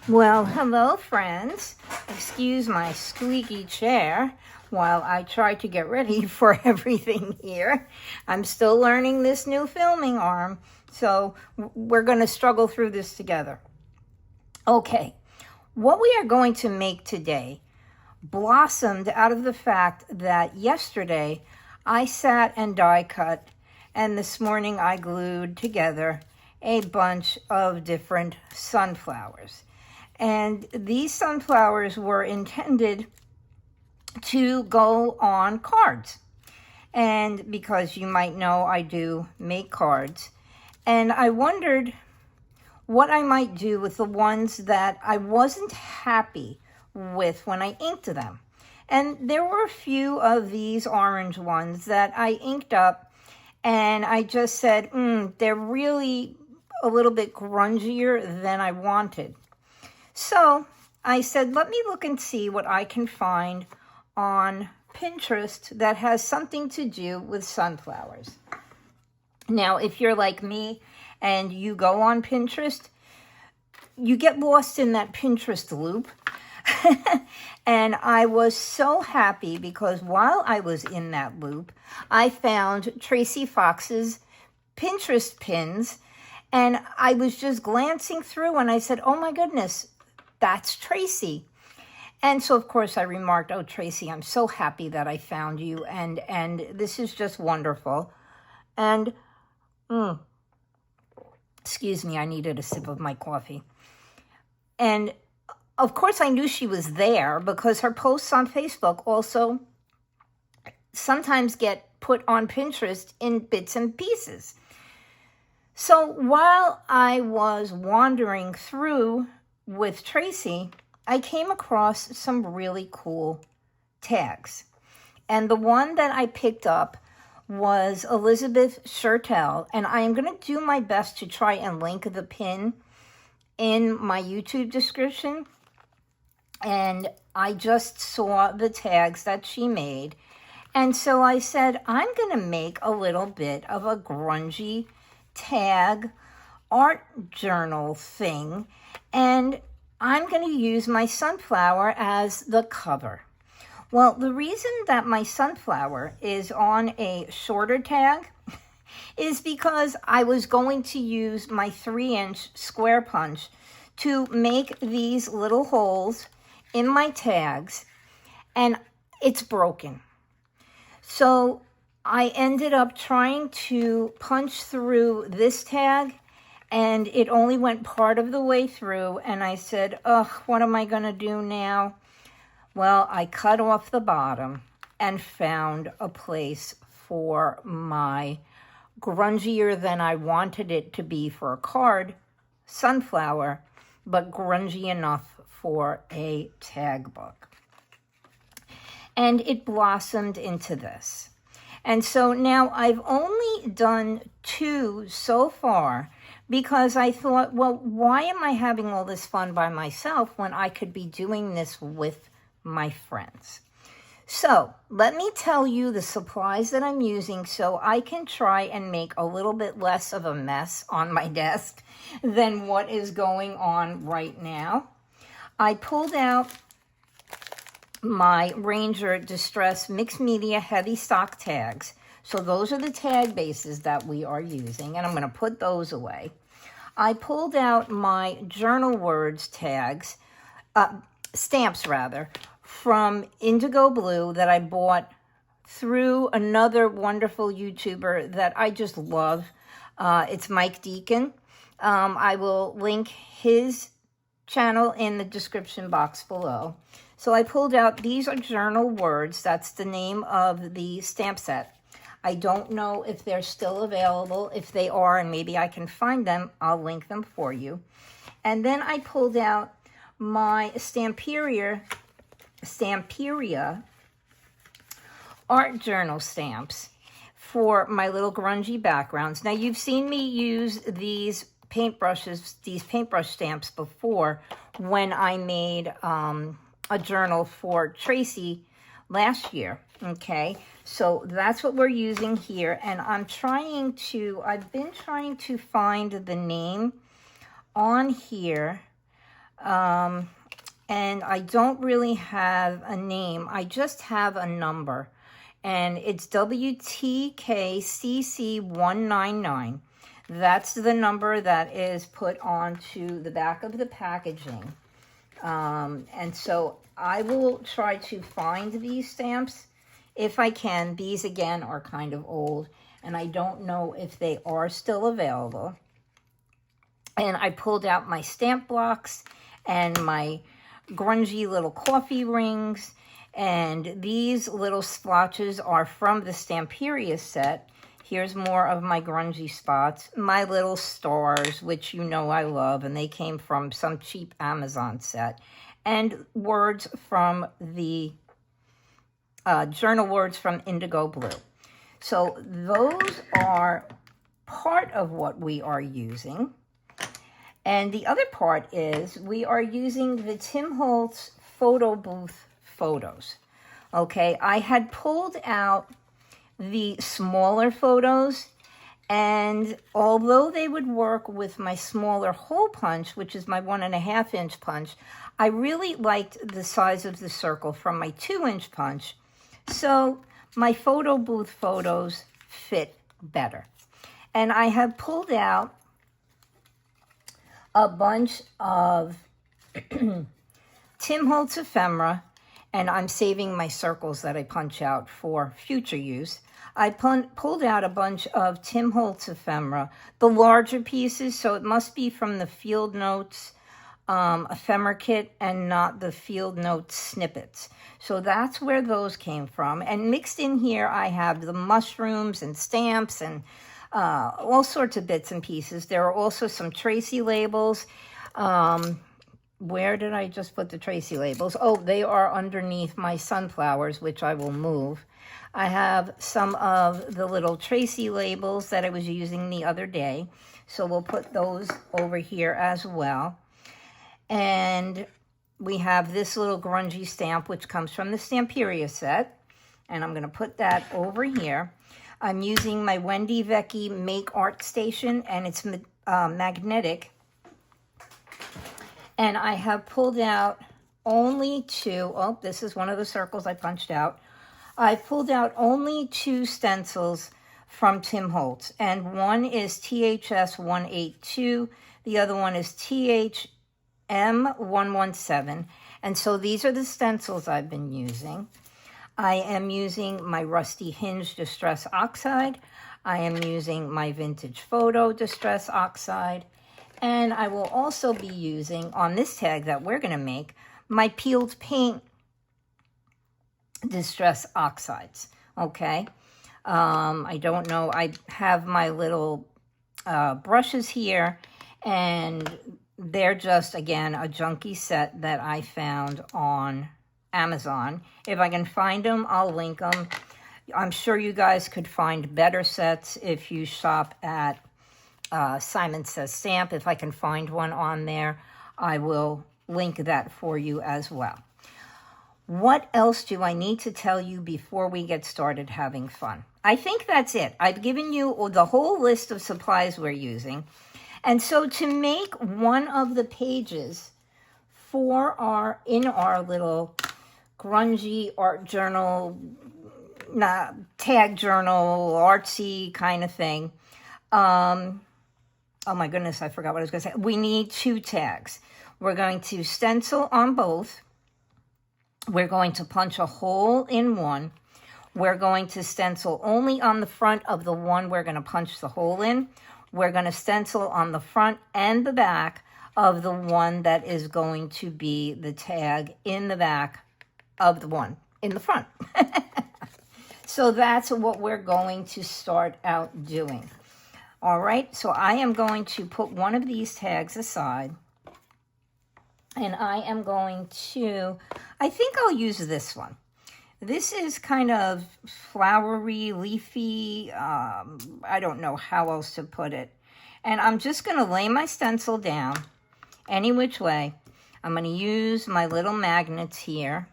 Well, hello, friends. Excuse my squeaky chair while I try to get ready for everything here. I'm still learning this new filming arm, so we're going to struggle through this together. Okay, what we are going to make today blossomed out of the fact that yesterday I sat and die cut, and this morning I glued together a bunch of different sunflowers. And these sunflowers were intended to go on cards. And because you might know, I do make cards. And I wondered what I might do with the ones that I wasn't happy with when I inked them. And there were a few of these orange ones that I inked up, and I just said, they're really a little bit grungier than I wanted. So I said, let me look and see what I can find on Pinterest that has something to do with sunflowers. Now, if you're like me and you go on Pinterest, you get lost in that Pinterest loop. And I was so happy because while I was in that loop, I found Tracy Fox's Pinterest pins, and I was just glancing through and I said, oh my goodness, that's Tracy. And so, of course, I remarked, oh, Tracy, I'm so happy that I found you, and this is just wonderful. And, excuse me, I needed a sip of my coffee. And, of course, I knew she was there because her posts on Facebook also sometimes get put on Pinterest in bits and pieces. So while I was wandering through with Tracy, I came across some really cool tags. And the one that I picked up was Elizabeth Shirtel, and I am going to do my best to try and link the pin in my YouTube description. And I just saw the tags that she made, and so I said, I'm going to make a little bit of a grungy tag art journal thing, and I'm going to use my sunflower as the cover. Well, the reason that my sunflower is on a shorter tag is because I was going to use my 3-inch square punch to make these little holes in my tags, and it's broken. So I ended up trying to punch through this tag, and it only went part of the way through, and I said, ugh, what am I going to do now? Well, I cut off the bottom and found a place for my grungier than I wanted it to be for a card sunflower, but grungy enough for a tag book. And it blossomed into this. And so now I've only done 2 so far because I thought, well, why am I having all this fun by myself when I could be doing this with my friends? So let me tell you the supplies that I'm using so I can try and make a little bit less of a mess on my desk than what is going on right now. I pulled out my Ranger Distress Mixed Media Heavy Stock tags. So those are the tag bases that we are using, and I'm going to put those away. I pulled out my Journal Words tags, stamps rather, from Indigo Blue that I bought through another wonderful YouTuber that I just love. It's Mike Deakin. I will link his channel in the description box below. So I pulled out, these are Journal Words. That's the name of the stamp set. I don't know if they're still available. If they are, and maybe I can find them, I'll link them for you. And then I pulled out my Stamperia art journal stamps for my little grungy backgrounds. Now, you've seen me use these paintbrush stamps before when I made a journal for Tracy last year, okay? So that's what we're using here, and I've been trying to find the name on here And I don't really have a name. I just have a number. And it's WTKCC199. That's the number that is put onto the back of the packaging. And so I will try to find these stamps if I can. These, again, are kind of old, and I don't know if they are still available. And I pulled out my stamp blocks and my grungy little coffee rings. And these little splotches are from the Stamperia set. Here's more of my grungy spots. My little stars, which you know I love, and they came from some cheap Amazon set. And words from the journal words from Indigo Blue. So those are part of what we are using. And the other part is we are using the Tim Holtz photo booth photos. Okay, I had pulled out the smaller photos, and although they would work with my smaller hole punch, which is my 1.5 inch punch, I really liked the size of the circle from my 2-inch punch. So my photo booth photos fit better. And I have pulled out a bunch of Tim Holtz ephemera, and I'm saving my circles that I punch out for future use. I pulled out a bunch of Tim Holtz ephemera, the larger pieces, so it must be from the Field Notes ephemera kit and not the Field Notes snippets. So that's where those came from. And mixed in here, I have the mushrooms and stamps and all sorts of bits and pieces. There are also some Tracy labels. Where did I just put the Tracy labels? Oh, they are underneath my sunflowers, which I will move. I have some of the little Tracy labels that I was using the other day. So we'll put those over here as well. And we have this little grungy stamp, which comes from the Stamperia set. And I'm going to put that over here. I'm using my Wendy Vecchi Make Art Station, and it's magnetic. And I have pulled out only two. Oh, this is one of the circles I punched out. I pulled out only 2 stencils from Tim Holtz. And one is THS 182. The other one is THM 117. And so these are the stencils I've been using. I am using my Rusty Hinge Distress Oxide. I am using my Vintage Photo Distress Oxide. And I will also be using, on this tag that we're going to make, my Peeled Paint Distress Oxides. Okay? I don't know. I have my little brushes here, and they're just, again, a junky set that I found on Amazon. If I can find them, I'll link them. I'm sure you guys could find better sets if you shop at Simon Says Stamp. If I can find one on there, I will link that for you as well. What else do I need to tell you before we get started having fun? I think that's it. I've given you the whole list of supplies we're using. And so to make one of the pages for our little grungy art journal, tag journal, artsy kind of thing. Oh my goodness, I forgot what I was going to say. We need 2 tags. We're going to stencil on both. We're going to punch a hole in one. We're going to stencil only on the front of the one we're going to punch the hole in. We're going to stencil on the front and the back of the one that is going to be the tag in the back of the one in the front. So that's what we're going to start out doing. All right, so I am going to put one of these tags aside. And I am going to, I think I'll use this one. This is kind of flowery, leafy, I don't know how else to put it. And I'm just going to lay my stencil down any which way. I'm going to use my little magnets here.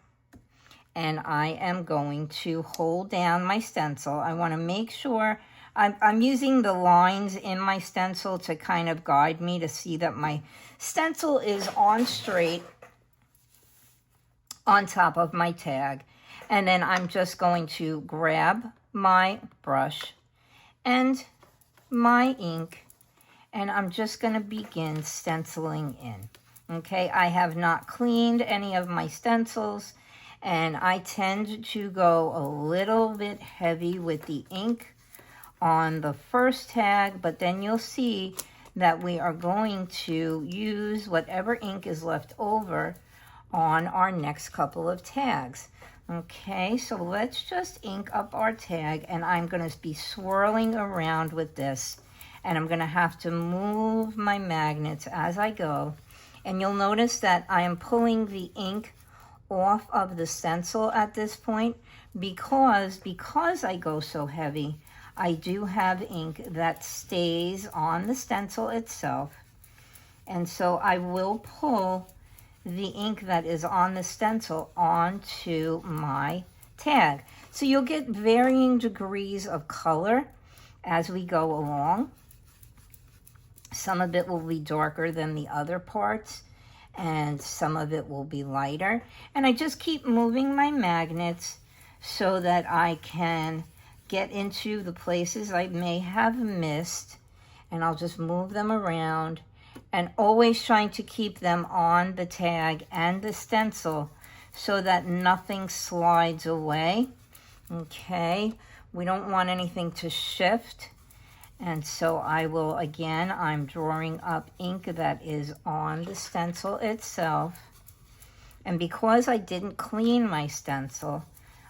And I am going to hold down my stencil. I want to make sure I'm using the lines in my stencil to kind of guide me to see that my stencil is on straight on top of my tag. And then I'm just going to grab my brush and my ink, and I'm just going to begin stenciling in. Okay, I have not cleaned any of my stencils, and I tend to go a little bit heavy with the ink on the first tag, but then you'll see that we are going to use whatever ink is left over on our next couple of tags. Okay, so let's just ink up our tag, and I'm going to be swirling around with this, and I'm going to have to move my magnets as I go. And you'll notice that I am pulling the ink off of the stencil at this point because I go so heavy, I do have ink that stays on the stencil itself. And so I will pull the ink that is on the stencil onto my tag. So you'll get varying degrees of color as we go along. Some of it will be darker than the other parts, and some of it will be lighter. And I just keep moving my magnets so that I can get into the places I may have missed, and I'll just move them around, and always trying to keep them on the tag and the stencil so that nothing slides away. Okay, we don't want anything to shift. And so I will, again, I'm drawing up ink that is on the stencil itself. And because I didn't clean my stencil,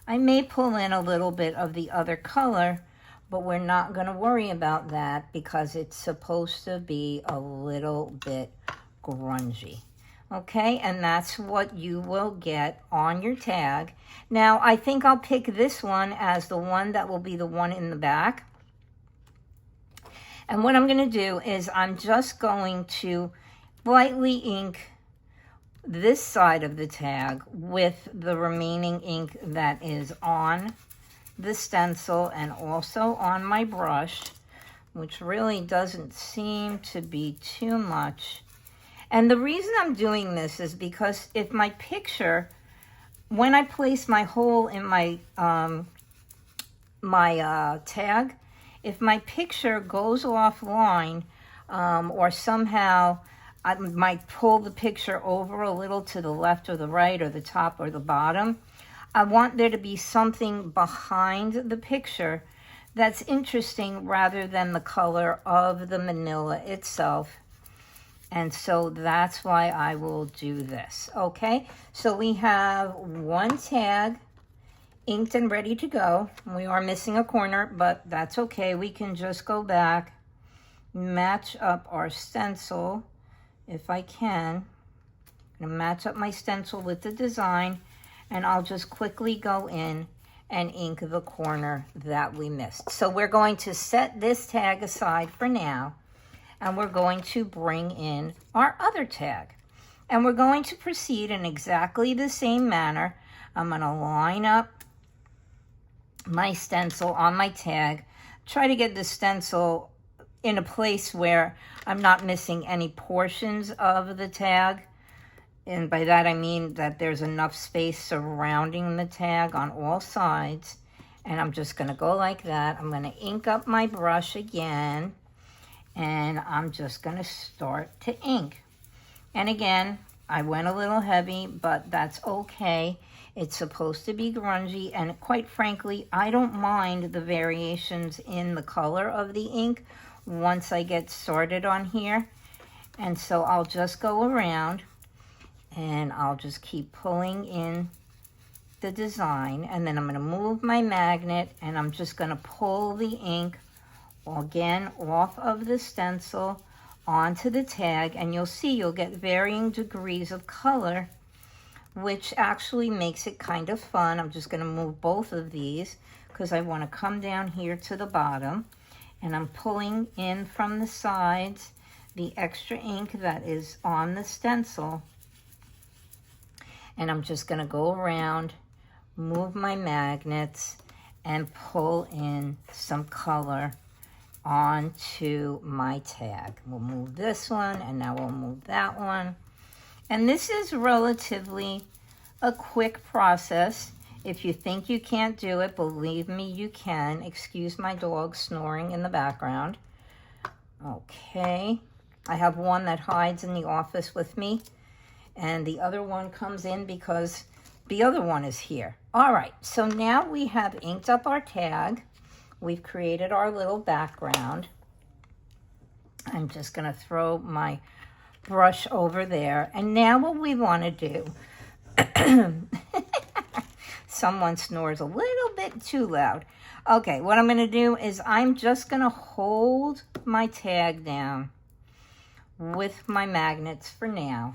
I may pull in a little bit of the other color, but we're not going to worry about that because it's supposed to be a little bit grungy. Okay, and that's what you will get on your tag. Now, I think I'll pick this one as the one that will be the one in the back. And what I'm going to do is I'm just going to lightly ink this side of the tag with the remaining ink that is on the stencil and also on my brush, which really doesn't seem to be too much. And the reason I'm doing this is because if my picture, when I place my hole in my tag, if my picture goes offline or somehow I might pull the picture over a little to the left or the right or the top or the bottom, I want there to be something behind the picture that's interesting rather than the color of the manila itself. And so that's why I will do this. Okay, so we have one tag inked and ready to go. We are missing a corner, but that's okay. We can just go back, match up our stencil if I can. I'm gonna match up my stencil with the design, and I'll just quickly go in and ink the corner that we missed. So we're going to set this tag aside for now, and we're going to bring in our other tag. And we're going to proceed in exactly the same manner. I'm gonna line up my stencil on my tag, try to get the stencil in a place where I'm not missing any portions of the tag. And by that I mean that there's enough space surrounding the tag on all sides. And I'm just going to go like that. I'm going to ink up my brush again, and I'm just going to start to ink. And again, I went a little heavy, but that's okay. It's supposed to be grungy, and quite frankly, I don't mind the variations in the color of the ink once I get started on here. And so I'll just go around and I'll just keep pulling in the design, and then I'm going to move my magnet and I'm just going to pull the ink again off of the stencil onto the tag, and you'll see you'll get varying degrees of color, which actually makes it kind of fun. I'm just going to move both of these because I want to come down here to the bottom, and I'm pulling in from the sides the extra ink that is on the stencil, and I'm just going to go around, move my magnets, and pull in some color onto my tag. We'll move this one, and now we'll move that one. And this is relatively a quick process. If you think you can't do it, believe me, you can. Excuse my dog snoring in the background. Okay. I have one that hides in the office with me, and the other one comes in because the other one is here. All right, so now we have inked up our tag. We've created our little background. I'm just going to throw my brush over there. And now what we want to do, someone snores a little bit too loud. Okay, what I'm going to do is I'm just going to hold my tag down with my magnets for now.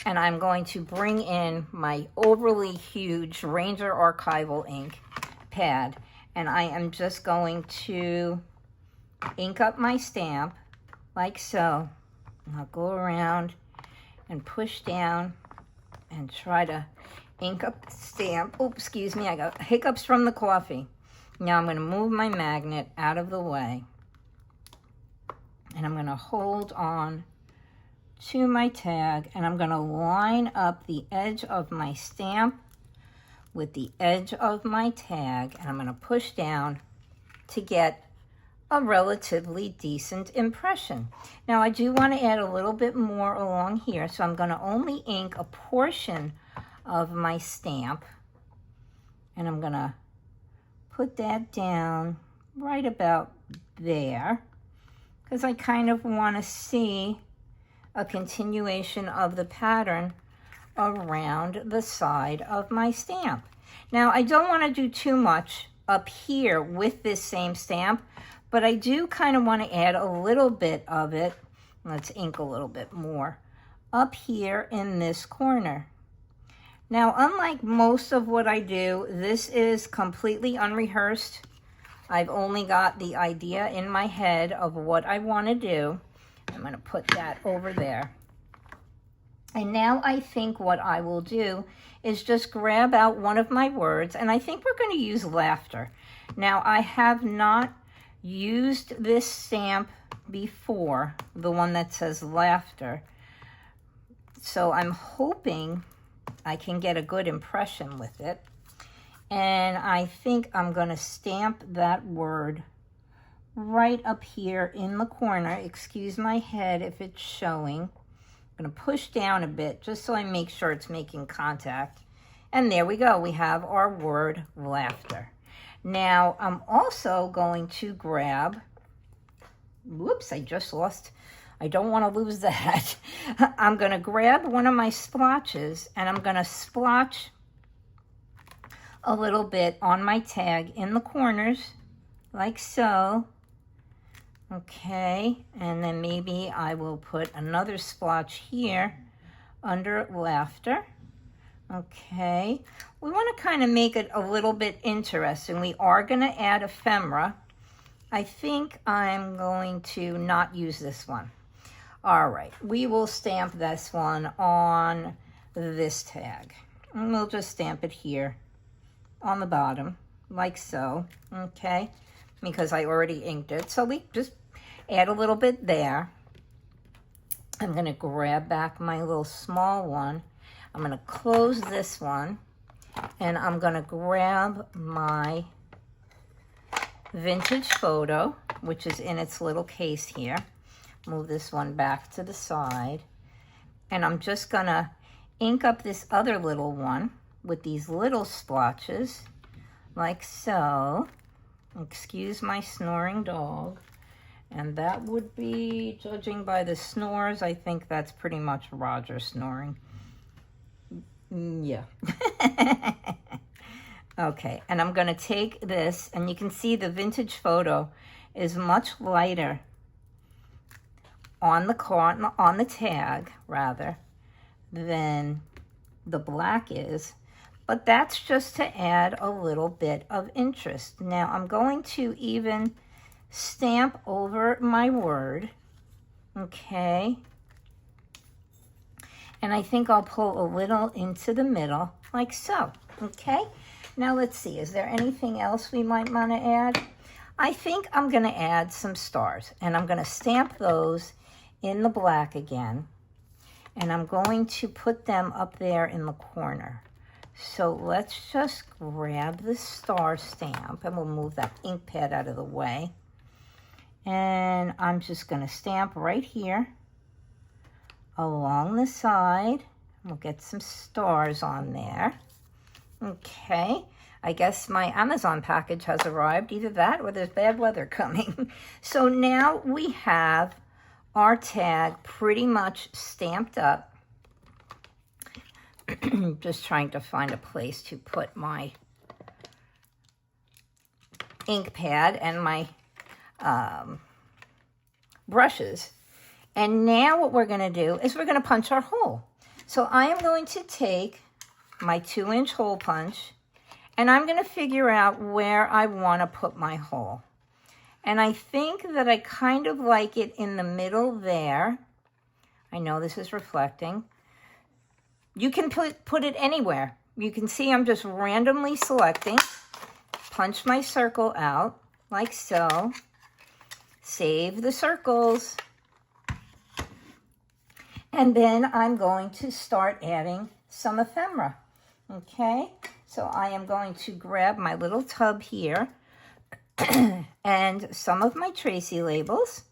And I'm going to bring in my overly huge Ranger Archival ink pad. And I am just going to ink up my stamp like so. I'll go around and push down and try to ink up the stamp. Oh, excuse me, I got hiccups from the coffee. Now I'm going to move my magnet out of the way. And I'm going to hold on to my tag, and I'm going to line up the edge of my stamp with the edge of my tag, and I'm going to push down to get a relatively decent impression. Now I do want to add a little bit more along here, so I'm going to only ink a portion of my stamp, and I'm going to put that down right about there because I kind of want to see a continuation of the pattern around the side of my stamp. Now I don't want to do too much up here with this same stamp, but I do kind of want to add a little bit of it. Let's ink a little bit more up here in this corner. Now, unlike most of what I do, this is completely unrehearsed. I've only got the idea in my head of what I want to do. I'm going to put that over there. And now I think what I will do is just grab out one of my words, and I think we're going to use laughter. Now, I have not used this stamp before, the one that says laughter. So I'm hoping I can get a good impression with it. And I think I'm going to stamp that word right up here in the corner. Excuse my head if it's showing. I'm going to push down a bit just so I make sure it's making contact. And there we go. We have our word laughter. Now I'm also going to grab, whoops, I just lost, I don't want to lose that. I'm going to grab one of my splotches and I'm going to splotch a little bit on my tag in the corners like so. Okay, and then maybe I will put another splotch here under laughter. Okay, we want to kind of make it a little bit interesting. We are going to add ephemera. I think I'm going to not use this one. All right, we will stamp this one on this tag. And we'll just stamp it here on the bottom, like so, okay? Because I already inked it. So we just add a little bit there. I'm going to grab back my little small one. I'm going to close this one, and I'm going to grab my vintage photo, which is in its little case here. Move this one back to the side, and I'm just going to ink up this other little one with these little splotches, like so. Excuse my snoring dog. And that would be, judging by the snores, I think that's pretty much Roger snoring. Yeah. Okay, and I'm going to take this, and you can see the vintage photo is much lighter on the tag, rather, than the black is. But that's just to add a little bit of interest. Now, I'm going to even stamp over my word, okay? And I think I'll pull a little into the middle, like so, okay? Now let's see, is there anything else we might want to add? I think I'm going to add some stars, and I'm going to stamp those in the black again, and I'm going to put them up there in the corner. So let's just grab the star stamp, and we'll move that ink pad out of the way. And I'm just going to stamp right here along the side. We'll get some stars on there. Okay, I guess my Amazon package has arrived. Either that or there's bad weather coming. So now we have our tag pretty much stamped up. Just trying to find a place to put my ink pad and my brushes. And now what we're going to do is we're going to punch our hole. So I am going to take my 2-inch hole punch, and I'm going to figure out where I want to put my hole. And I think that I kind of like it in the middle there. I know this is reflecting. You can put it anywhere. You can see I'm just randomly selecting. Punch my circle out like so. Save the circles. And then I'm going to start adding some ephemera. Okay, so I am going to grab my little tub here and some of my Tracy labels.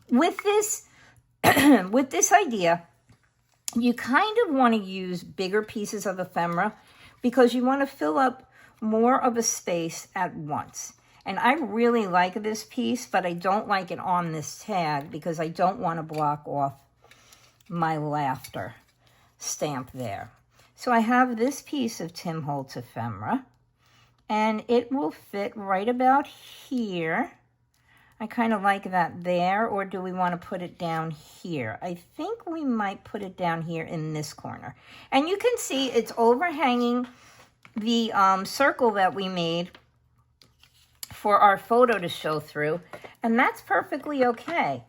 With this, with this idea, you kind of want to use bigger pieces of ephemera because you want to fill up more of a space at once. And I really like this piece, but I don't like it on this tag because I don't want to block off my laughter stamp there. So I have this piece of Tim Holtz ephemera, and it will fit right about here. I kind of like that there, or do we want to put it down here? I think we might put it down here in this corner. And you can see it's overhanging the circle that we made for our photo to show through, and that's perfectly okay.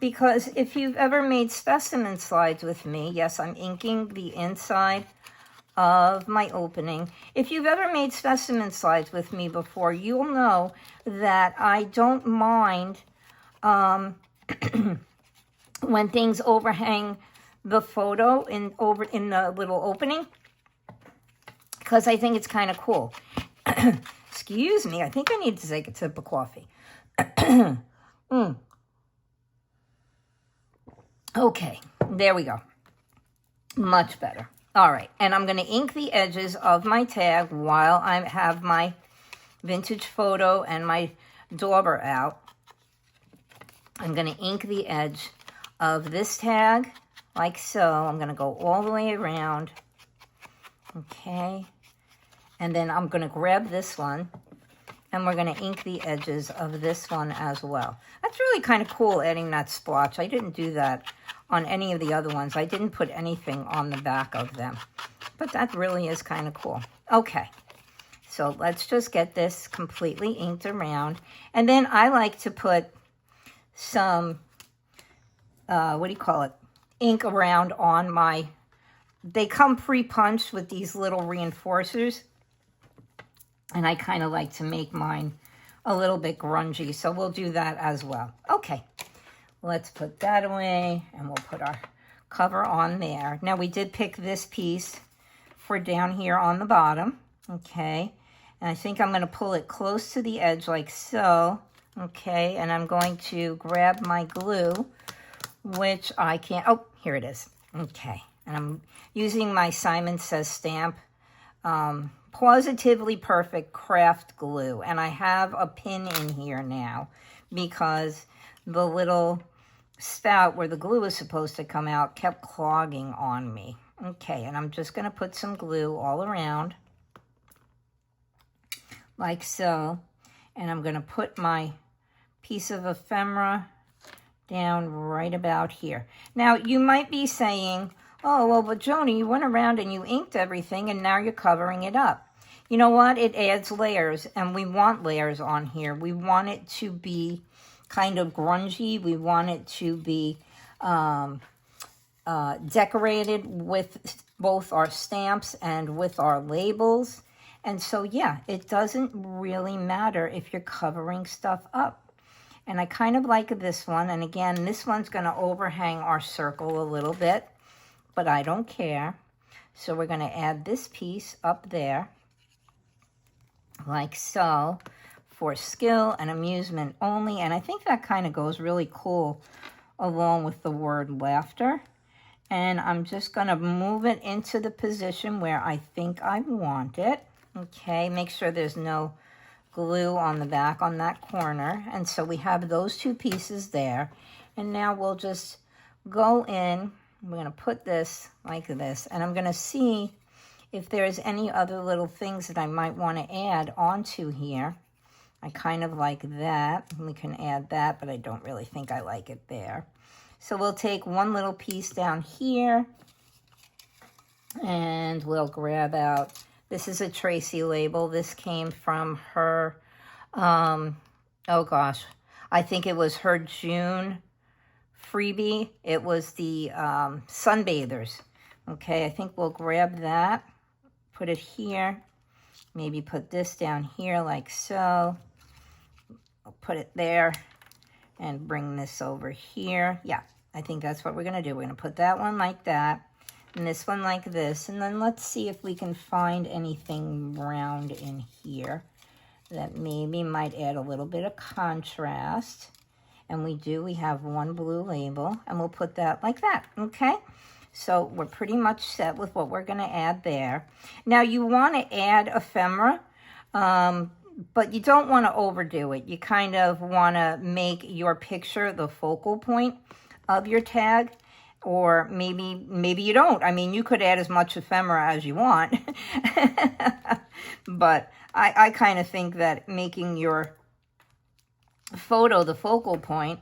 Because if you've ever made specimen slides with me, yes, I'm inking the inside of my opening. If you've ever made specimen slides with me before, you'll know that I don't mind when things overhang the photo in the little opening, because I think it's kind of cool. Excuse me, I think I need to take a sip of coffee. Okay, there we go. Much better. All right, and I'm going to ink the edges of my tag while I have my vintage photo and my dauber out. I'm going to ink the edge of this tag like so. I'm going to go all the way around. Okay, and then I'm going to grab this one, and we're going to ink the edges of this one as well. That's really kind of cool, adding that splotch. I didn't do that on any of the other ones. I didn't put anything on the back of them, but that really is kind of cool. Okay, so let's just get this completely inked around. And then I like to put some, ink around on my, they come pre-punched with these little reinforcers. And I kind of like to make mine a little bit grungy, so we'll do that as well. Okay, let's put that away, and we'll put our cover on there. Now, we did pick this piece for down here on the bottom, okay? And I think I'm going to pull it close to the edge like so, okay? And I'm going to grab my glue, which I can't, oh, here it is. Okay, and I'm using my Simon Says stamp, Positively Perfect craft glue, and I have a pin in here now because the little spout where the glue is supposed to come out kept clogging on me. Okay, and I'm just going to put some glue all around like so, and I'm going to put my piece of ephemera down right about here. Now, you might be saying, oh, well, but Joni, you went around and you inked everything and now you're covering it up. You know what? It adds layers, and we want layers on here. We want it to be kind of grungy. We want it to be decorated with both our stamps and with our labels. And so, yeah, it doesn't really matter if you're covering stuff up. And I kind of like this one. And again, this one's going to overhang our circle a little bit, but I don't care. So we're going to add this piece up there, like so, for skill and amusement only. And I think that kind of goes really cool along with the word laughter. And I'm just going to move it into the position where I think I want it. Okay, make sure there's no glue on the back on that corner. And so we have those two pieces there. And now we'll just go in. We're going to put this like this. And I'm going to see if there's any other little things that I might want to add onto here. I kind of like that. We can add that, but I don't really think I like it there. So we'll take one little piece down here. And we'll grab out, this is a Tracy label. This came from her, oh gosh, I think it was her June freebie. It was the Sunbathers. Okay, I think we'll grab that, put it here, maybe put this down here like so. I'll put it there and bring this over here. Yeah, I think that's what we're going to do. We're going to put that one like that. And this one like this. And then let's see if we can find anything round in here that maybe might add a little bit of contrast. And we have one blue label. And we'll put that like that, okay? So we're pretty much set with what we're going to add there. Now you want to add ephemera, but you don't want to overdo it. You kind of want to make your picture the focal point of your tag. Or maybe you don't. I mean, you could add as much ephemera as you want. But I kind of think that making your photo the focal point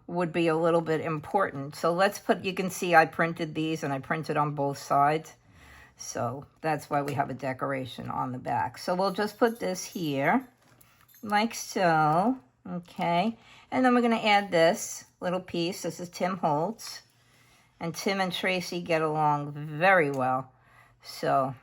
would be a little bit important. So let's put, you can see I printed these and I printed on both sides. So that's why we have a decoration on the back. So we'll just put this here like so. Okay. And then we're going to add this little piece. This is Tim Holtz. And Tim and Tracy get along very well. So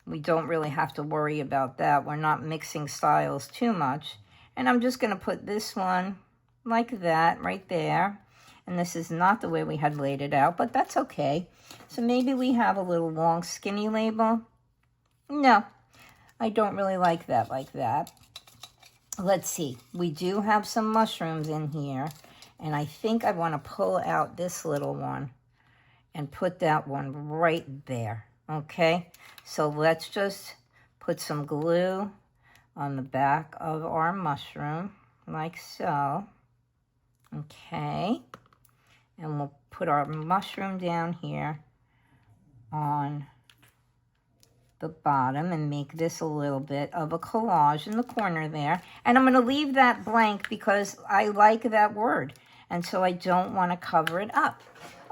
we don't really have to worry about that. We're not mixing styles too much. And I'm just going to put this one like that right there. And this is not the way we had laid it out, but that's okay. So maybe we have a little long skinny label. No, I don't really like that like that. Let's see. We do have some mushrooms in here. And I think I want to pull out this little one and put that one right there. Okay? So let's just put some glue on the back of our mushroom like so. Okay? And we'll put our mushroom down here on the bottom and make this a little bit of a collage in the corner there. And I'm going to leave that blank because I like that word. And so I don't want to cover it up.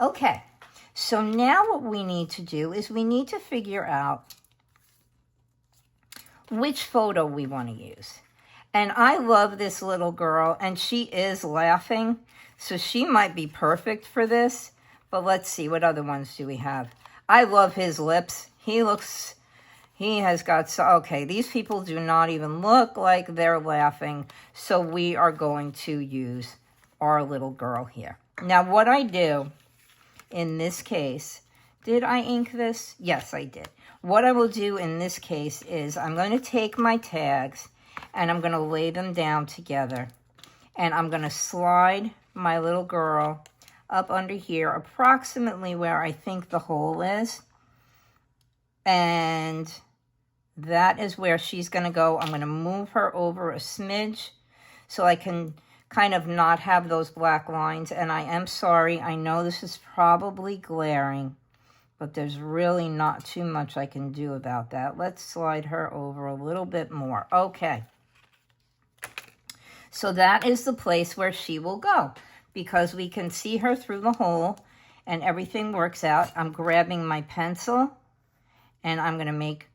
Okay, so now what we need to do is we need to figure out which photo we want to use. And I love this little girl, and she is laughing, so she might be perfect for this. But let's see, what other ones do we have? I love his lips. He has got, so, okay, these people do not even look like they're laughing, so we are going to use our little girl here. Now, what I do in this case, did I ink this? Yes, I did. What I will do in this case is I'm going to take my tags and I'm going to lay them down together. And I'm going to slide my little girl up under here, approximately where I think the hole is. And that is where she's going to go. I'm going to move her over a smidge so I can kind of not have those black lines. And I am sorry, I know this is probably glaring, but there's really not too much I can do about that. Let's slide her over a little bit more. Okay. So that is the place where she will go because we can see her through the hole and everything works out. I'm grabbing my pencil and I'm going to make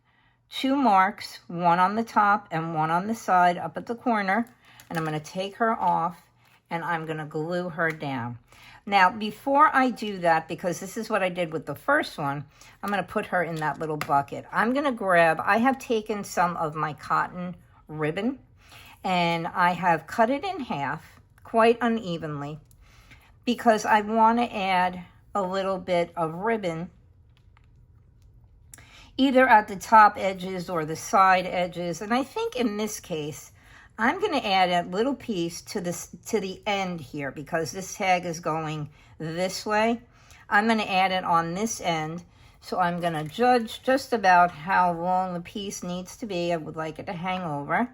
2 marks, one on the top and one on the side up at the corner. And I'm going to take her off and I'm going to glue her down. Now, before I do that, because this is what I did with the first one, I'm going to put her in that little bucket. I'm going to grab, I have taken some of my cotton ribbon, and I have cut it in half quite unevenly because I want to add a little bit of ribbon either at the top edges or the side edges. And I think in this case, I'm going to add a little piece to the end here because this tag is going this way. I'm going to add it on this end. So I'm going to judge just about how long the piece needs to be. I would like it to hang over.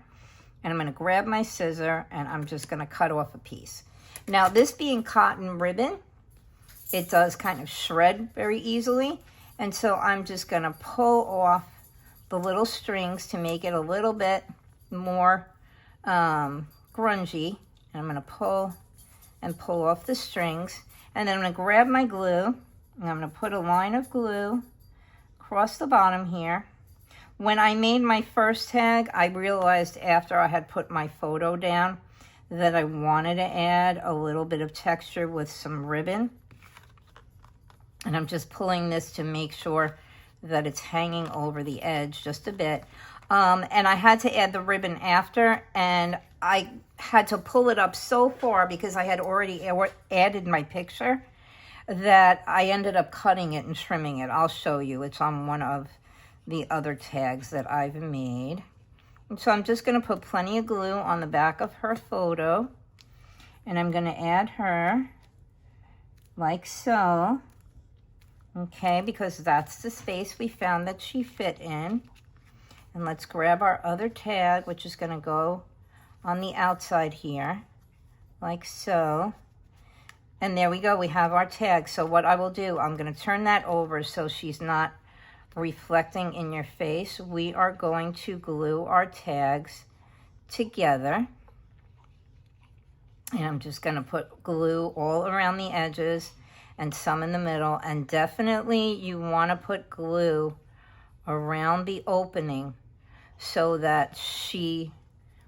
And I'm going to grab my scissor and I'm just going to cut off a piece. Now, this being cotton ribbon, it does kind of shred very easily. And so I'm just going to pull off the little strings to make it a little bit more grungy. And I'm going to pull off the strings. And then I'm going to grab my glue. And I'm going to put a line of glue across the bottom here. When I made my first tag, I realized after I had put my photo down that I wanted to add a little bit of texture with some ribbon. And I'm just pulling this to make sure that it's hanging over the edge just a bit. And I had to add the ribbon after, and I had to pull it up so far because I had already added my picture that I ended up cutting it and trimming it. I'll show you. It's on one of the other tags that I've made. And so I'm just going to put plenty of glue on the back of her photo. And I'm going to add her like so. Okay, because that's the space we found that she fit in. And let's grab our other tag, which is going to go on the outside here, like so. And there we go, we have our tag. So what I will do, I'm going to turn that over so she's not reflecting in your face. We are going to glue our tags together. And I'm just going to put glue all around the edges and some in the middle, and definitely you want to put glue around the opening so that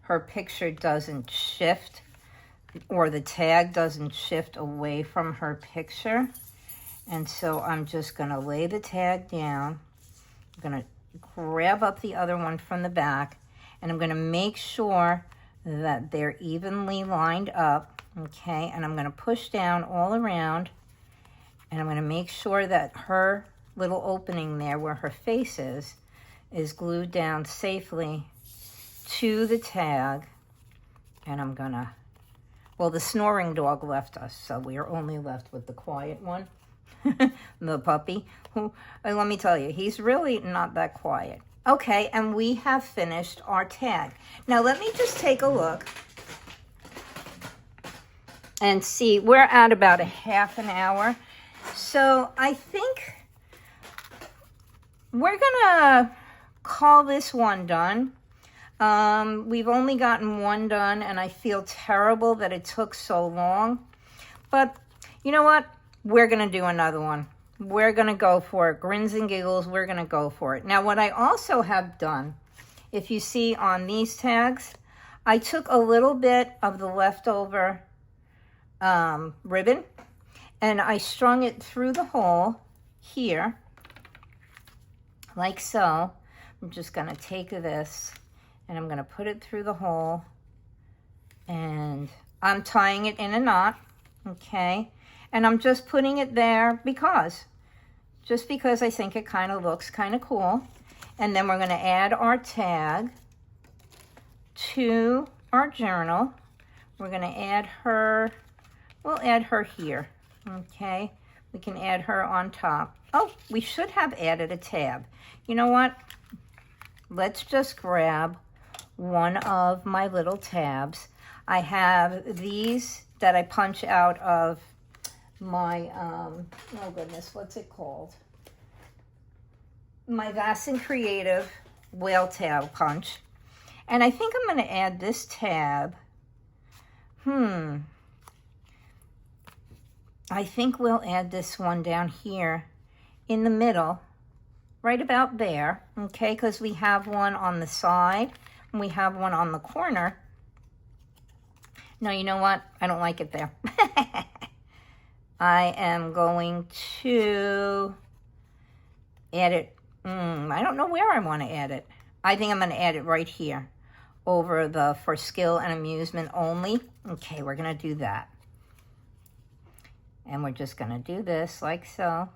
her picture doesn't shift or the tag doesn't shift away from her picture. And so I'm just going to lay the tag down. I'm going to grab up the other one from the back, and I'm going to make sure that they're evenly lined up, okay? And I'm going to push down all around. And I'm going to make sure that her little opening there where her face is glued down safely to the tag. And I'm going to, well, the snoring dog left us, so we are only left with the quiet one, the puppy, who, let me tell you, he's really not that quiet. Okay, and we have finished our tag. Now, let me just take a look and see. We're at about a half an hour. So I think we're gonna call this one done. We've only gotten one done, and I feel terrible that it took so long. But you know what? We're gonna do another one. We're gonna go for it. Grins and giggles, we're gonna go for it. Now, what I also have done, if you see on these tags, I took a little bit of the leftover ribbon, and I strung it through the hole here, like so. I'm just going to take this, and I'm going to put it through the hole, and I'm tying it in a knot, okay? And I'm just putting it there because I think it kind of looks kind of cool. And then we're going to add our tag to our journal. We're going to add her, we'll add her here. Okay, we can add her on top. Oh, we should have added a tab. You know what? Let's just grab one of my little tabs. I have these that I punch out of my, oh goodness, what's it called? My Vassin Creative whale tab punch. And I think I'm going to add this tab. I think we'll add this one down here in the middle, right about there, okay? Because we have one on the side, and we have one on the corner. No, you know what? I don't like it there. I am going to add it. I don't know where I want to add it. I think I'm going to add it right here over the for skill and amusement only. Okay, we're going to do that. And we're just going to do this like so.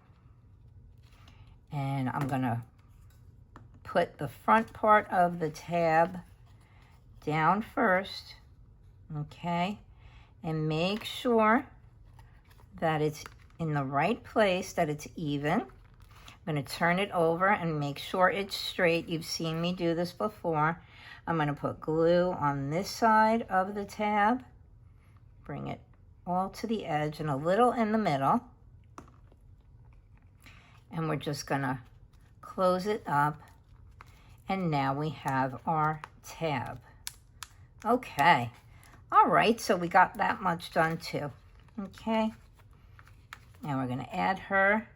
And I'm going to put the front part of the tab down first. Okay, and make sure that it's in the right place, that it's even. I'm going to turn it over and make sure it's straight. You've seen me do this before. I'm going to put glue on this side of the tab, bring it all to the edge and a little in the middle. And we're just going to close it up. And now we have our tab. Okay. All right, so we got that much done too. Okay. Now we're going to add her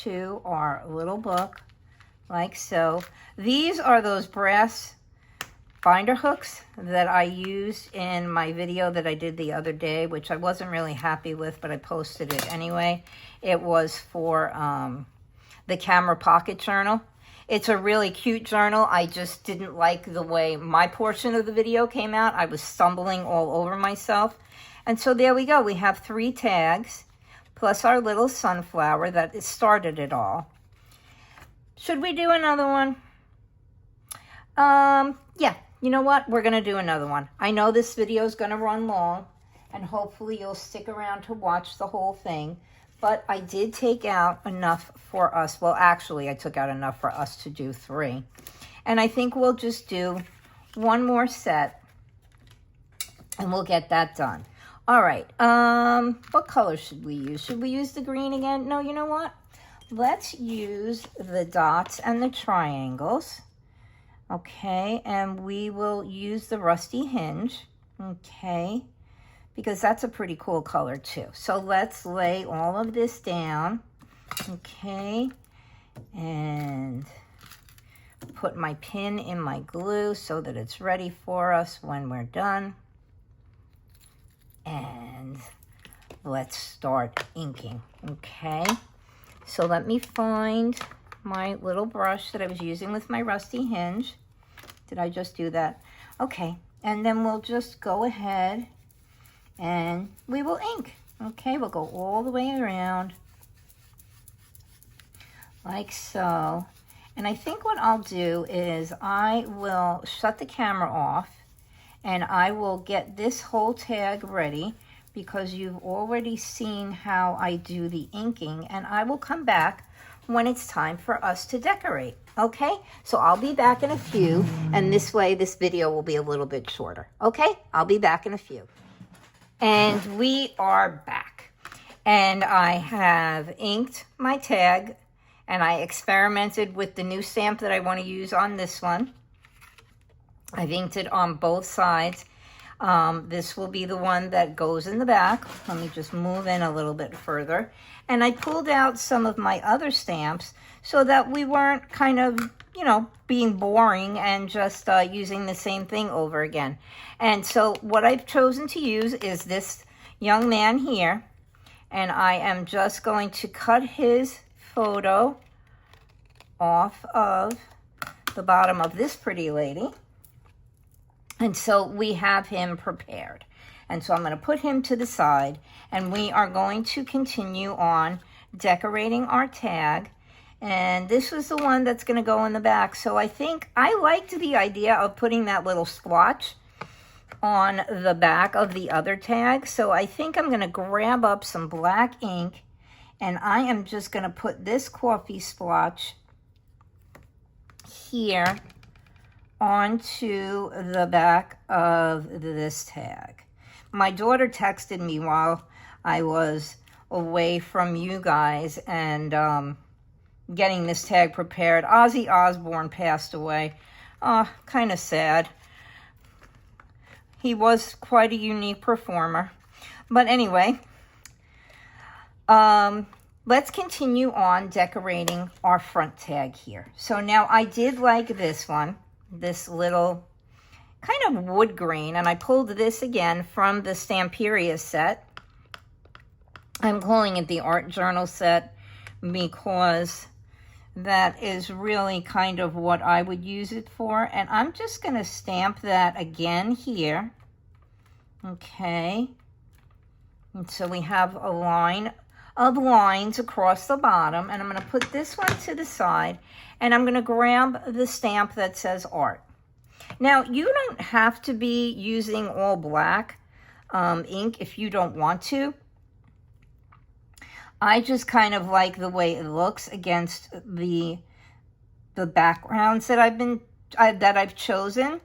to our little book like so. These are those brass binder hooks that I used in my video that I did the other day, which I wasn't really happy with, but I posted it anyway. It was for the camera pocket journal. It's a really cute journal. I just didn't like the way my portion of the video came out. I was stumbling all over myself. And so there we go. We have 3 tags plus our little sunflower that started it all. Should we do another one? Yeah, you know what? We're going to do another one. I know this video is going to run long, and hopefully you'll stick around to watch the whole thing. But I did take out enough for us. Well, actually, I took out enough for us to do 3. And I think we'll just do one more set, and we'll get that done. All right. What color should we use? Should we use the green again? No, you know what? Let's use the dots and the triangles. Okay, and we will use the rusty hinge. Okay. Because that's a pretty cool color too. So let's lay all of this down, okay, and put my pin in my glue so that it's ready for us when we're done. And let's start inking, okay? So let me find my little brush that I was using with my rusty hinge. Did I just do that? Okay, and then we'll just go ahead and we will ink. Okay, we'll go all the way around like so. And I think what I'll do is I will shut the camera off and I will get this whole tag ready because you've already seen how I do the inking, and I will come back when it's time for us to decorate. Okay, so I'll be back in a few, and this way this video will be a little bit shorter. Okay, I'll be back in a few. And we are back. And I have inked my tag, and I experimented with the new stamp that I want to use on this one. I've inked it on both sides. This will be the one that goes in the back. Let me just move in a little bit further. And I pulled out some of my other stamps so that we weren't kind of, you know, being boring and just using the same thing over again. And so what I've chosen to use is this young man here. And I am just going to cut his photo off of the bottom of this pretty lady. And so we have him prepared. And so I'm going to put him to the side, and we are going to continue on decorating our tag. And this was the one that's going to go in the back. So I think I liked the idea of putting that little splotch on the back of the other tag. So I think I'm going to grab up some black ink, and I am just going to put this KoFi splotch here onto the back of this tag. My daughter texted me while I was away from you guys and getting this tag prepared. Ozzy Osbourne passed away. Kind of sad. He was quite a unique performer. But anyway, let's continue on decorating our front tag here. So now I did like this one. This little kind of wood grain, and I pulled this again from the Stamperia set. I'm calling it the Art Journal set because that is really kind of what I would use it for. And I'm just going to stamp that again here. Okay. And so we have a line of lines across the bottom, and I'm going to put this one to the side, and I'm going to grab the stamp that says art. Now, you don't have to be using all black ink if you don't want to. I just kind of like the way it looks against the backgrounds that I've chosen.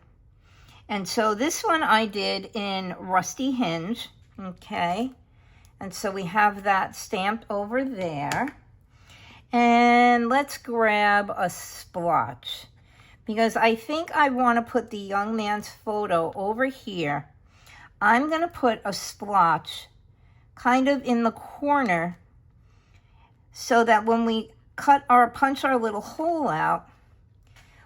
And so this one I did in Rusty Hinge, okay? And so we have that stamped over there. And let's grab a splotch, because I think I want to put the young man's photo over here. I'm going to put a splotch kind of in the corner so that when we punch our little hole out,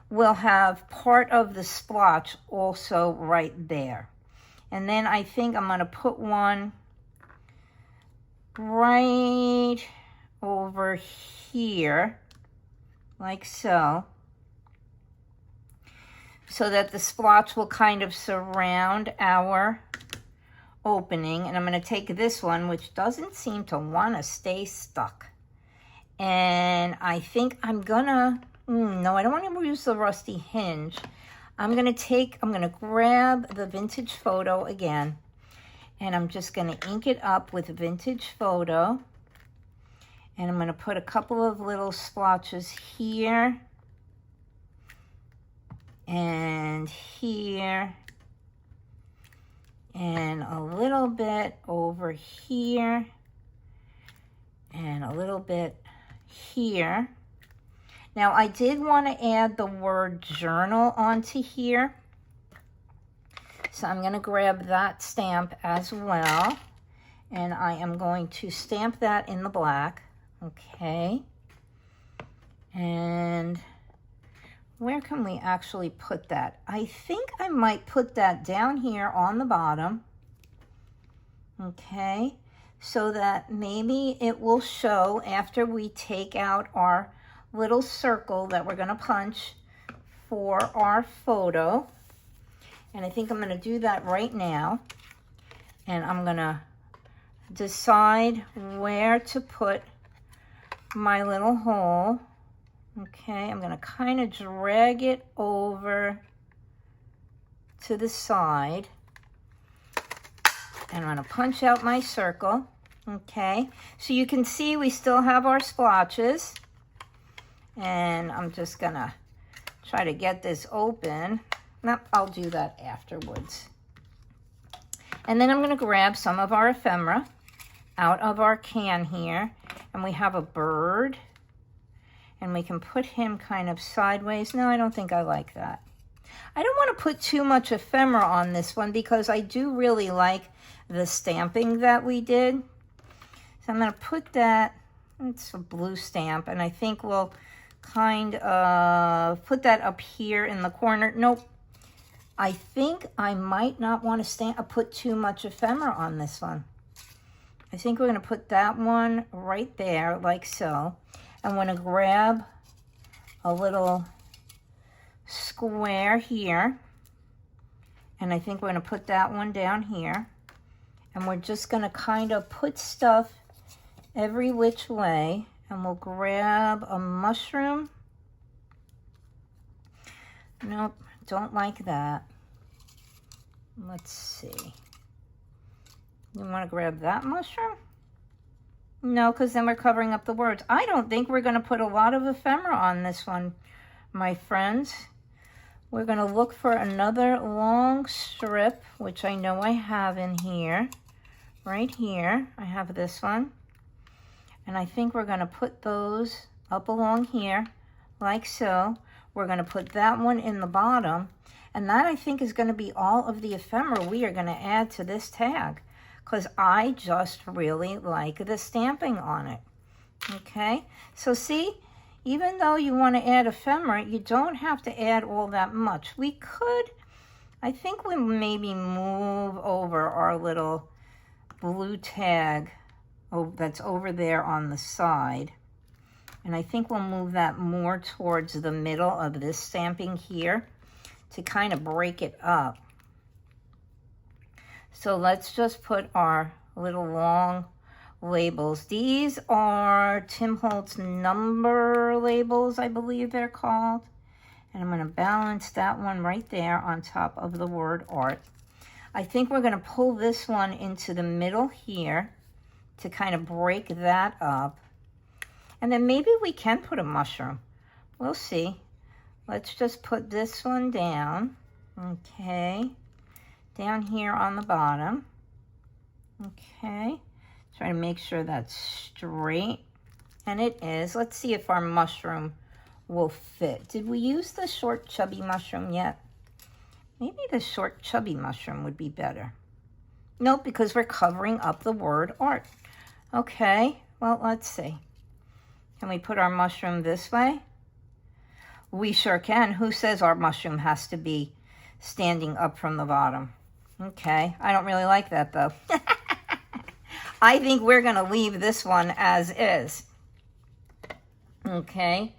we'll have part of the splotch also right there. And then I think I'm going to put one right over here, like so that the splotch will kind of surround our opening. And I'm going to take this one, which doesn't seem to want to stay stuck. And I think I'm gonna, no, I don't want to use the Rusty Hinge. I'm gonna grab the Vintage Photo again, and I'm just gonna ink it up with Vintage Photo. And I'm gonna put a couple of little splotches here, and here, and a little bit over here, and a little bit here. Now, I did want to add the word journal onto here, so I'm going to grab that stamp as well, and I am going to stamp that in the black. Okay, and where can we actually put that? I think I might put that down here on the bottom, okay, so that maybe it will show after we take out our little circle that we're going to punch for our photo. And I think I'm going to do that right now. And I'm going to decide where to put my little hole. Okay, I'm going to kind of drag it over to the side. And I'm going to punch out my circle. Okay, so you can see we still have our splotches. And I'm just going to try to get this open. Nope, I'll do that afterwards. And then I'm going to grab some of our ephemera out of our can here. And we have a bird. And we can put him kind of sideways. No, I don't think I like that. I don't want to put too much ephemera on this one because I do really like the stamping that we did. So I'm going to put that, it's a blue stamp, and I think we'll kind of put that up here in the corner. Nope. I think I might not want to put too much ephemera on this one. I think we're going to put that one right there, like so. I'm going to grab a little square here, and I think we're going to put that one down here. And we're just going to kind of put stuff every which way, and we'll grab a mushroom. Nope, don't like that. Let's see. You want to grab that mushroom? No, because then we're covering up the words. I don't think we're going to put a lot of ephemera on this one, my friends. We're going to look for another long strip, which I know I have in here. Right here, I have this one. And I think we're going to put those up along here, like so. We're going to put that one in the bottom. And that, I think, is going to be all of the ephemera we are going to add to this tag, because I just really like the stamping on it. Okay? So see, even though you want to add ephemera, you don't have to add all that much. We could I think we maybe move over our little blue tag that's over there on the side. And I think we'll move that more towards the middle of this stamping here to kind of break it up. So let's just put our little long labels. These are Tim Holtz number labels, I believe they're called. And I'm going to balance that one right there on top of the word art. I think we're going to pull this one into the middle here to kind of break that up. And then maybe we can put a mushroom. We'll see. Let's just put this one down. Okay. Down here on the bottom. Okay. Try to make sure that's straight. And it is. Let's see if our mushroom will fit. Did we use the short chubby mushroom yet? Maybe the short chubby mushroom would be better. Nope, because we're covering up the word art. Okay, well, let's see. Can we put our mushroom this way? We sure can. Who says our mushroom has to be standing up from the bottom? Okay, I don't really like that though. I think we're going to leave this one as is. Okay,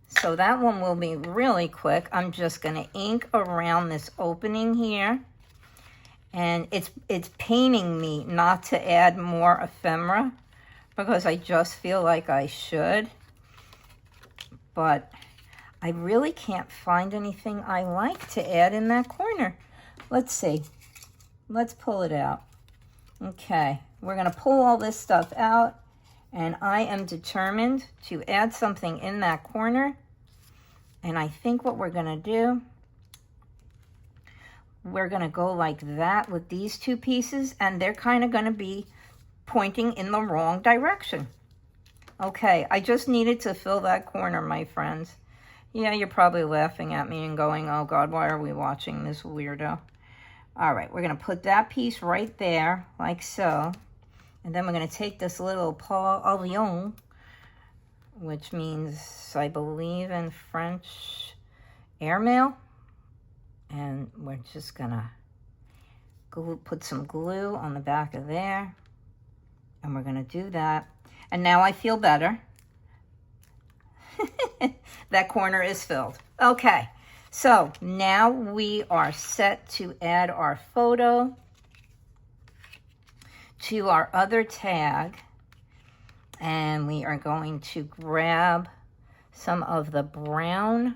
so that one will be really quick. I'm just going to ink around this opening here. And it's paining me not to add more ephemera because I just feel like I should. But I really can't find anything I like to add in that corner. Let's see. Let's pull it out. Okay, we're going to pull all this stuff out. And I am determined to add something in that corner. And I think what we're going to do, we're going to go like that with these two pieces. And they're kind of going to be pointing in the wrong direction. Okay, I just needed to fill that corner, my friends. Yeah, you're probably laughing at me and going, oh God, why are we watching this weirdo? All right, we're going to put that piece right there, like so. And then we're going to take this little pavillon, which means, I believe in French, airmail. And we're just going to put some glue on the back of there. And we're going to do that. And now I feel better. That corner is filled. Okay, so now we are set to add our photo to our other tag. And we are going to grab some of the brown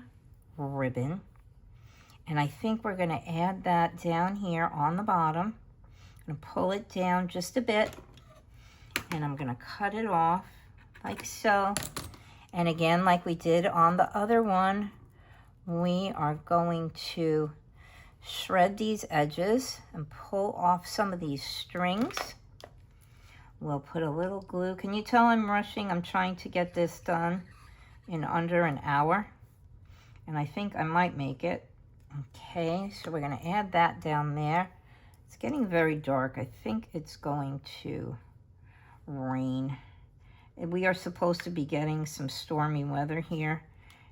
ribbon. And I think we're going to add that down here on the bottom. I'm going to pull it down just a bit. And I'm going to cut it off like so. And again, like we did on the other one, we are going to shred these edges and pull off some of these strings. We'll put a little glue. Can you tell I'm rushing? I'm trying to get this done in under an hour. And I think I might make it. Okay, so we're going to add that down there. It's getting very dark. I think it's going to rain. We are supposed to be getting some stormy weather here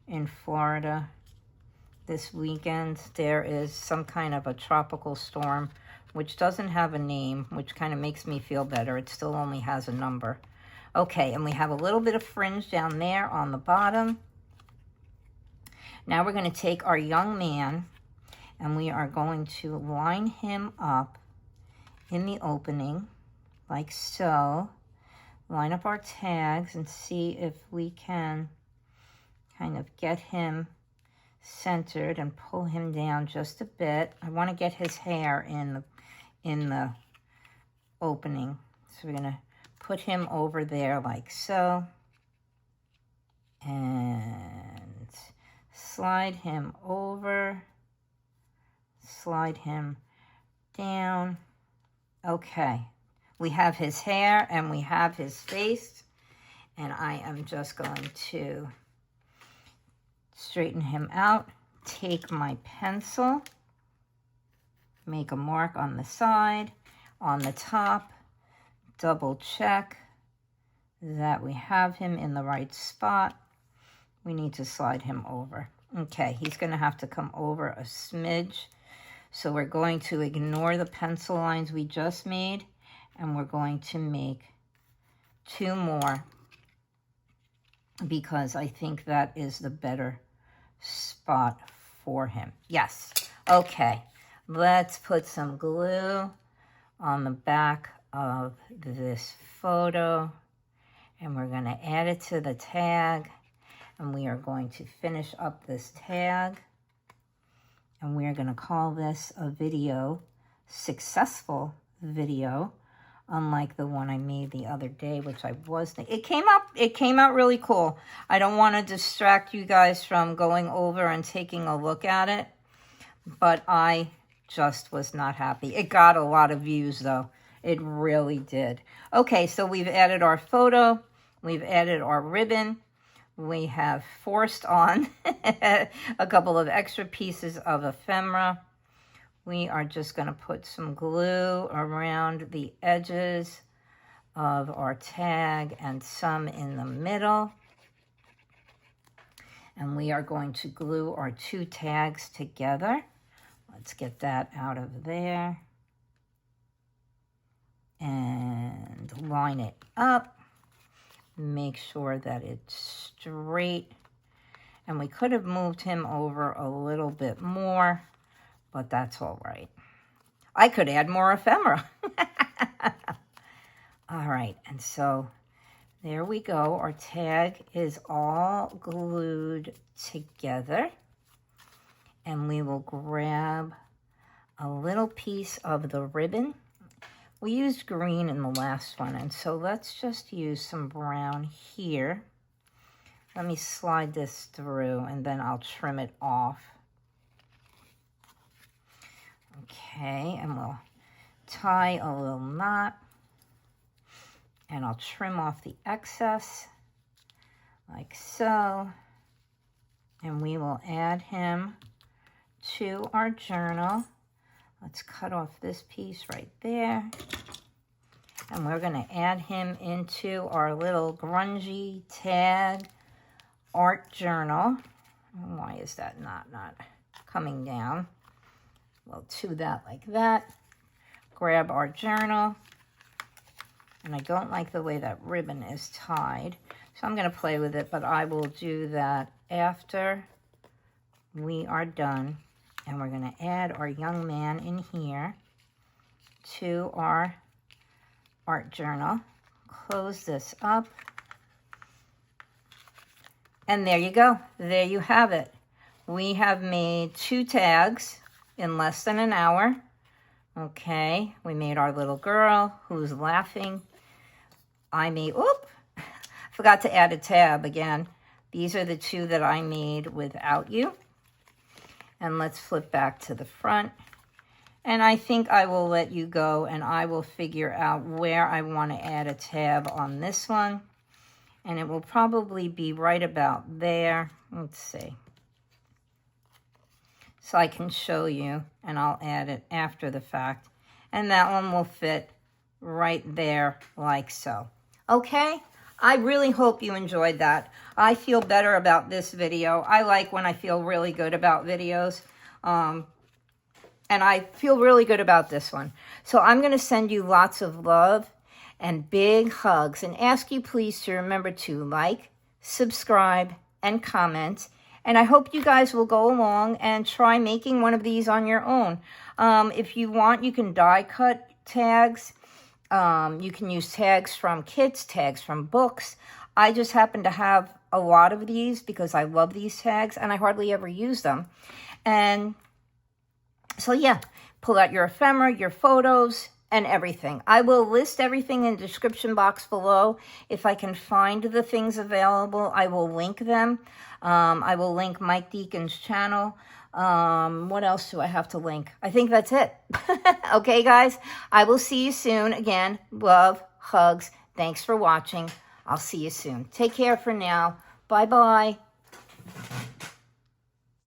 in Florida this weekend. There is some kind of a tropical storm, which doesn't have a name, which kind of makes me feel better. It still only has a number. Okay, and we have a little bit of fringe down there on the bottom. Now we're going to take our young man, and we are going to line him up in the opening, like so. Line up our tags and see if we can kind of get him centered and pull him down just a bit. I want to get his hair in the opening. So we're going to put him over there like so. And slide him over. Slide him down. Okay. We have his hair and we have his face, and I am just going to straighten him out, take my pencil, make a mark on the side, on the top, double check that we have him in the right spot. We need to slide him over. Okay, he's going to have to come over a smidge. So we're going to ignore the pencil lines we just made, and we're going to make 2 more because I think that is the better spot for him. Yes. Okay. Let's put some glue on the back of this photo, and we're going to add it to the tag, and we are going to finish up this tag, and we're going to call this a video, successful video, unlike the one I made the other day, which I wasn't. It came out really cool. I don't want to distract you guys from going over and taking a look at it, but I just was not happy. It got a lot of views though. It really did. Okay, so we've added our photo, we've added our ribbon, we have forced on a couple of extra pieces of ephemera. We are just going to put some glue around the edges of our tag and some in the middle. And we are going to glue our 2 tags together. Let's get that out of there. And line it up. Make sure that it's straight. And we could have moved him over a little bit more, but that's all right. I could add more ephemera. All right, and so there we go. Our tag is all glued together. And we will grab a little piece of the ribbon. We used green in the last one, and so let's just use some brown here. Let me slide this through, and then I'll trim it off. Okay, and we'll tie a little knot, and I'll trim off the excess, like so. And we will add him to our journal. Let's cut off this piece right there. And we're going to add him into our little grungy tag art journal. Why is that not coming down? We'll do that like that. Grab our journal. And I don't like the way that ribbon is tied, so I'm going to play with it, but I will do that after we are done. And we're going to add our young man in here to our art journal. Close this up. And there you go. There you have it. We have made 2 tags in less than an hour. Okay, we made our little girl who's laughing. Forgot to add a tab again. These are the 2 that I made without you. And let's flip back to the front. And I think I will let you go and I will figure out where I want to add a tab on this one. And it will probably be right about there. Let's see. So I can show you, and I'll add it after the fact. And that one will fit right there like so. Okay? I really hope you enjoyed that. I feel better about this video. I like when I feel really good about videos. And I feel really good about this one. So I'm going to send you lots of love and big hugs and ask you please to remember to like, subscribe, and comment. And I hope you guys will go along and try making one of these on your own. If you want, you can die cut tags. You can use tags from kits, tags from books. I just happen to have a lot of these because I love these tags and I hardly ever use them. And so yeah, pull out your ephemera, your photos, and everything. I will list everything in the description box below. If I can find the things available, I will link them. I will link Mike Deakin's channel. What else do I have to link? I think that's it. Okay, guys, I will see you soon. Again, love, hugs. Thanks for watching. I'll see you soon. Take care for now. Bye-bye.